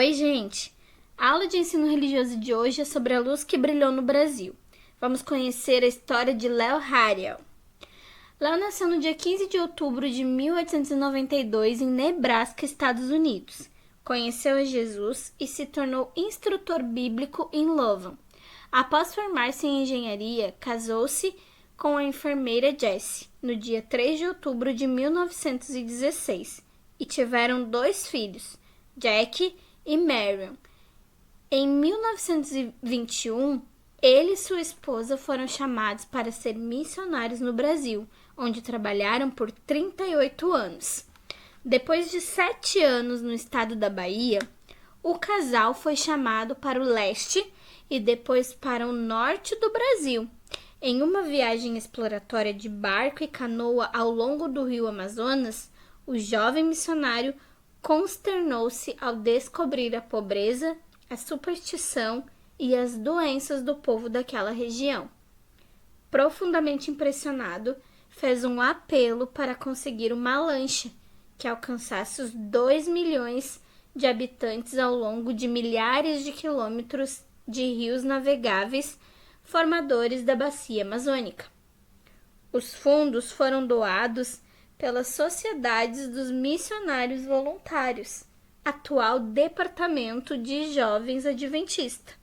Oi, gente! A aula de ensino religioso de hoje é sobre a luz que brilhou no Brasil. Vamos conhecer a história de Léo Hariel. Léo nasceu no dia 15 de outubro de 1892 em Nebraska, Estados Unidos. Conheceu a Jesus e se tornou instrutor bíblico em Louvain. Após formar-se em engenharia, casou-se com a enfermeira Jessie no dia 3 de outubro de 1916 e tiveram 2 filhos, Jack e Marion. Em 1921, ele e sua esposa foram chamados para ser missionários no Brasil, onde trabalharam por 38 anos. Depois de 7 anos no estado da Bahia, o casal foi chamado para o leste e depois para o norte do Brasil. Em uma viagem exploratória de barco e canoa ao longo do rio Amazonas, o jovem missionário consternou-se ao descobrir a pobreza, a superstição e as doenças do povo daquela região. Profundamente impressionado, fez um apelo para conseguir uma lancha que alcançasse os 2 milhões de habitantes ao longo de milhares de quilômetros de rios navegáveis formadores da bacia amazônica. Os fundos foram doados pelas Sociedades dos Missionários Voluntários, atual Departamento de Jovens Adventista,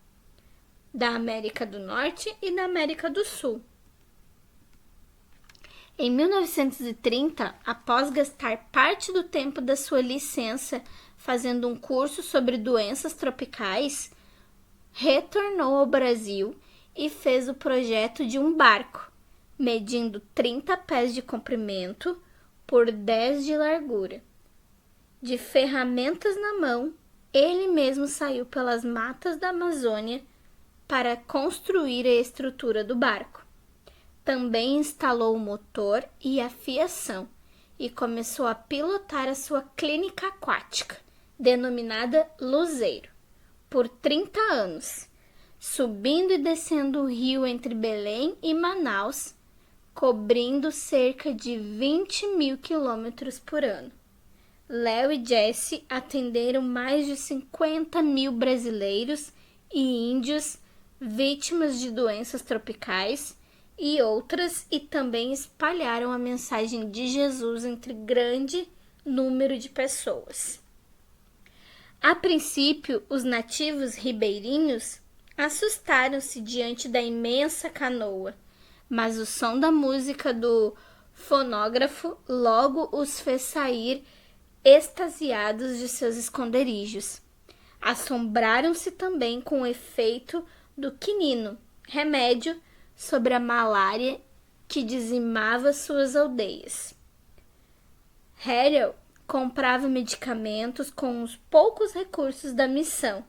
da América do Norte e da América do Sul. Em 1930, após gastar parte do tempo da sua licença fazendo um curso sobre doenças tropicais, retornou ao Brasil e fez o projeto de um barco, medindo 30 pés de comprimento por 10 de largura. De ferramentas na mão, ele mesmo saiu pelas matas da Amazônia para construir a estrutura do barco. Também instalou o motor e a fiação e começou a pilotar a sua clínica aquática, denominada Luzeiro, por 30 anos, subindo e descendo o rio entre Belém e Manaus, cobrindo cerca de 20 mil quilômetros por ano. Léo e Jessie atenderam mais de 50 mil brasileiros e índios vítimas de doenças tropicais e outras, e também espalharam a mensagem de Jesus entre grande número de pessoas. A princípio, os nativos ribeirinhos assustaram-se diante da imensa canoa, mas o som da música do fonógrafo logo os fez sair extasiados de seus esconderijos. Assombraram-se também com o efeito do quinino, remédio sobre a malária que dizimava suas aldeias. Hariel comprava medicamentos com os poucos recursos da missão.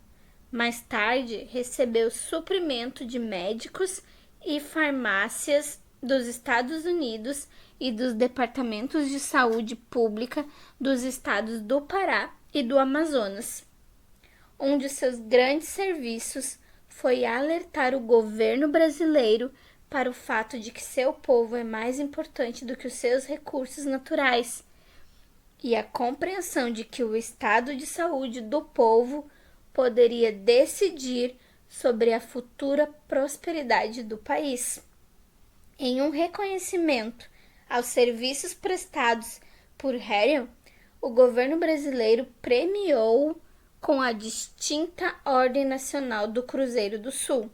Mais tarde, recebeu suprimento de médicos e farmácias dos Estados Unidos e dos departamentos de saúde pública dos estados do Pará e do Amazonas. Um de seus grandes serviços foi alertar o governo brasileiro para o fato de que seu povo é mais importante do que os seus recursos naturais e a compreensão de que o estado de saúde do povo poderia decidir sobre a futura prosperidade do país. Em um reconhecimento aos serviços prestados por Hariel, o governo brasileiro premiou-o com a distinta Ordem Nacional do Cruzeiro do Sul.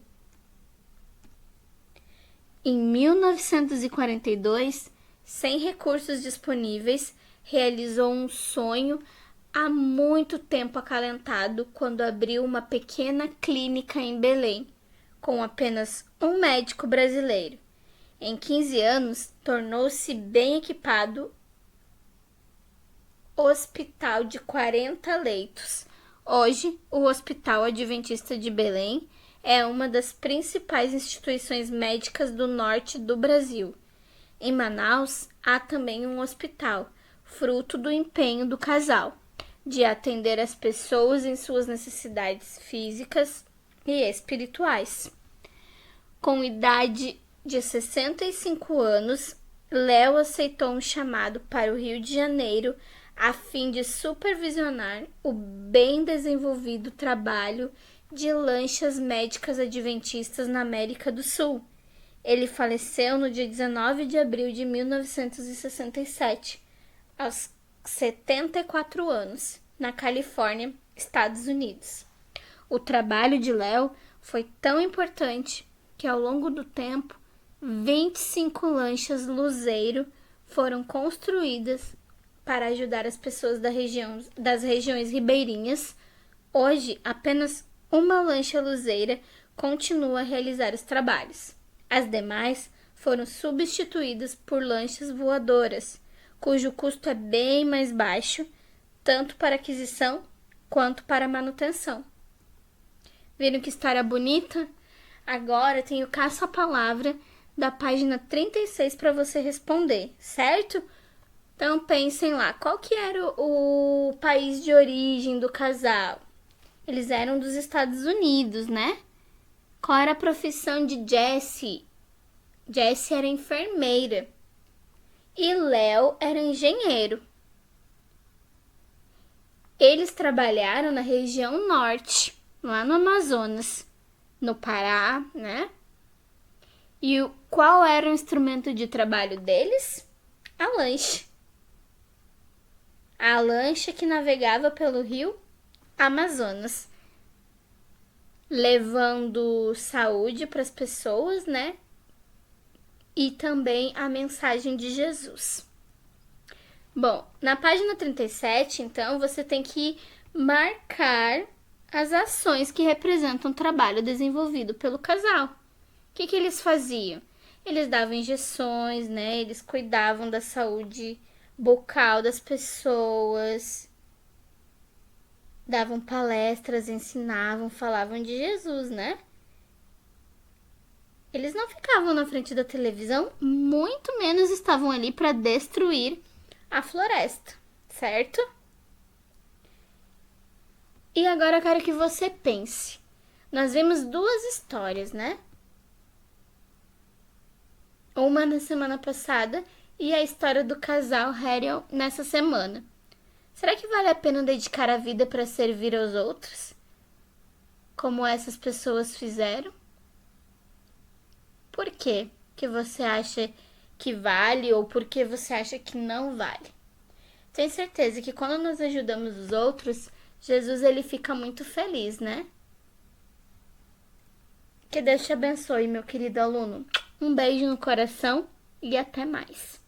Em 1942, sem recursos disponíveis, realizou um sonho há muito tempo acalentado quando abriu uma pequena clínica em Belém, com apenas um médico brasileiro. Em 15 anos, tornou-se bem equipado hospital de 40 leitos. Hoje, o Hospital Adventista de Belém é uma das principais instituições médicas do norte do Brasil. Em Manaus, há também um hospital, fruto do empenho do casal, de atender as pessoas em suas necessidades físicas e espirituais. Com idade de 65 anos, Léo aceitou um chamado para o Rio de Janeiro a fim de supervisionar o bem desenvolvido trabalho de lanchas médicas adventistas na América do Sul. Ele faleceu no dia 19 de abril de 1967, aos 74 anos, na Califórnia, Estados Unidos. O trabalho de Léo foi tão importante que, ao longo do tempo, 25 lanchas luzeiro foram construídas para ajudar as pessoas das regiões ribeirinhas. Hoje, apenas uma lancha luzeira continua a realizar os trabalhos. As demais foram substituídas por lanchas voadoras, cujo custo é bem mais baixo, tanto para aquisição quanto para manutenção. Viram que história bonita? Agora tem o caça-palavra da página 36 para você responder, certo? Então pensem lá, qual que era o país de origem do casal? Eles eram dos Estados Unidos, né? Qual era a profissão de Jessie? Jessie era enfermeira. E Léo era engenheiro. Eles trabalharam na região norte, lá no Amazonas, no Pará, né? E qual era o instrumento de trabalho deles? A lancha. A lancha que navegava pelo rio Amazonas, levando saúde para as pessoas, né? E também a mensagem de Jesus. Bom, na página 37, então, você tem que marcar as ações que representam o trabalho desenvolvido pelo casal. O que eles faziam? Eles davam injeções, né? Eles cuidavam da saúde bucal das pessoas, davam palestras, ensinavam, falavam de Jesus, né? Eles não ficavam na frente da televisão, muito menos estavam ali para destruir a floresta, certo? E agora eu quero que você pense. Nós vimos duas histórias, né? Uma na semana passada e a história do casal Harriel nessa semana. Será que vale a pena dedicar a vida para servir aos outros? Como essas pessoas fizeram? Por quê que você acha que vale ou por que você acha que não vale? Tenho certeza que quando nós ajudamos os outros, Jesus ele fica muito feliz, né? Que Deus te abençoe, meu querido aluno. Um beijo no coração e até mais.